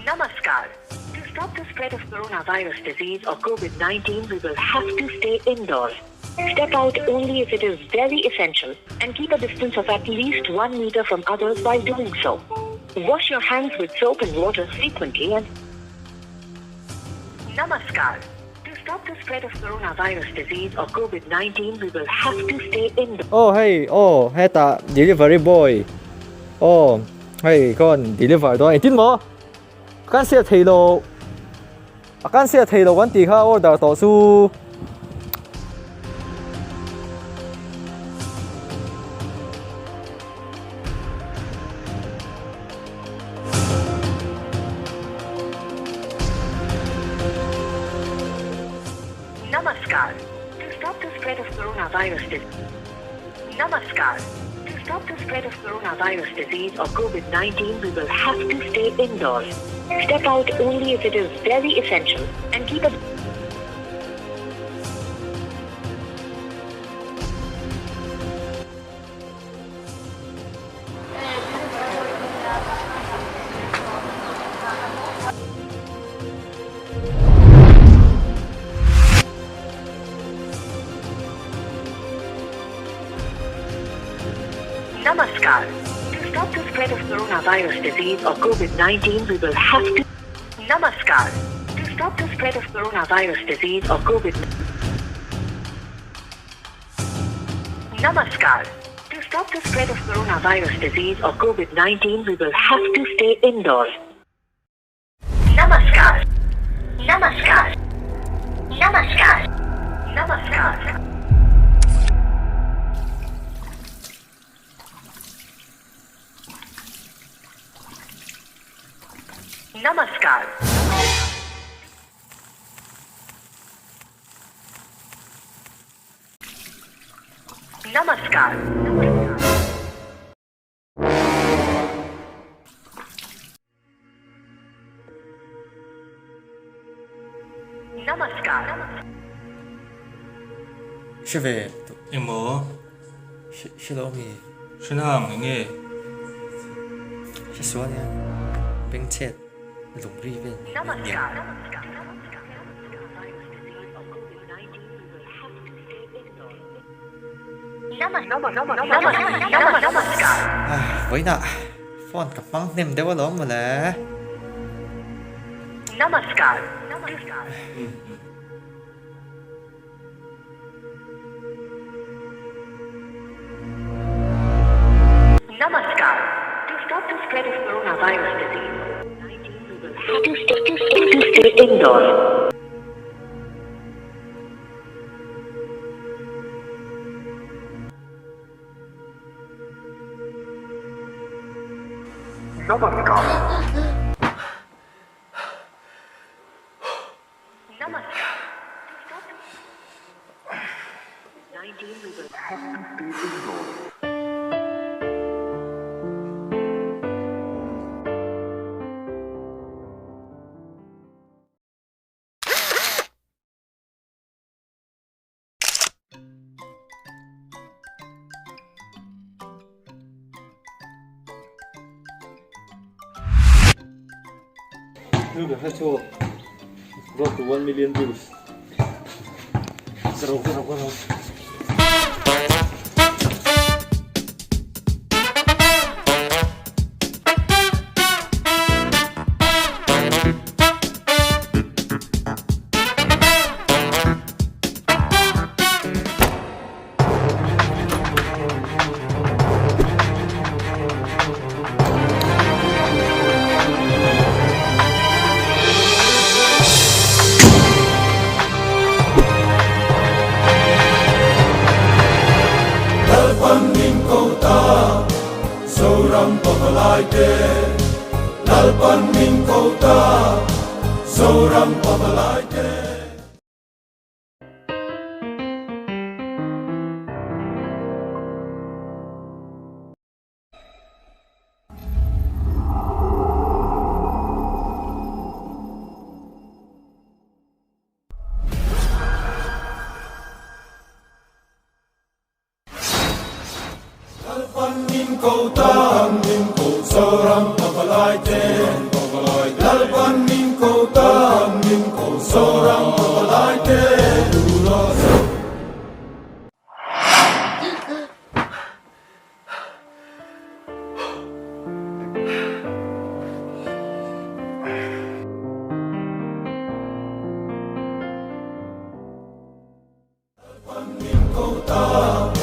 Namaskar. To stop the spread of coronavirus disease or COVID-19, we will have to stay indoors. Step out only if it is very essential and keep a distance of at least 1 meter from others while doing so. Wash your hands with soap and water frequently and Namaskar. To stop the spread of coronavirus disease or COVID-19, we will have to stay indoors. Oh, hey, oh, Heta, delivery boy. Oh, hey, con deliver 到。點冇？間先係提到，間先係提到揾地下 order 多數。Namaskar. To stop the spread of coronavirus disease. Namaskar. To stop the spread of coronavirus disease or COVID-19, we will have to stay indoors. Step out only if it is very essential and keep a Namaskar. To stop the spread of coronavirus disease or COVID-19, we will have to. Namaskar. To stop the spread of coronavirus disease or COVID. Namaskar. To stop the spread of coronavirus disease or COVID-19, we will have to stay indoors. Namaskar. Namaskar. Namaskar. Namaskar. Namaskar. Namaskar. Namaskar. Cheve, Imo, Shilomi, Shinang, Nge, Shiswania, Bing Chet, Lumri Vin, Namaskar. Namaskar. với nè, phone cặp băng nem đeo lắm mà nè. Namaskar. Namaskar. To stop the spread of coronavirus disease, we will have to stay indoors. Namaskar. Namaskar. To stop the 19, we will have to stay indoors. Look at that show. Brought to 1 million views. Sarap. Soram papalaite, lalpan min kota, soram papalaite. Panin kota, panin kota, soram papalaite, lalpanin kota, panin kota, soram papalaite, dulos. Panin kota.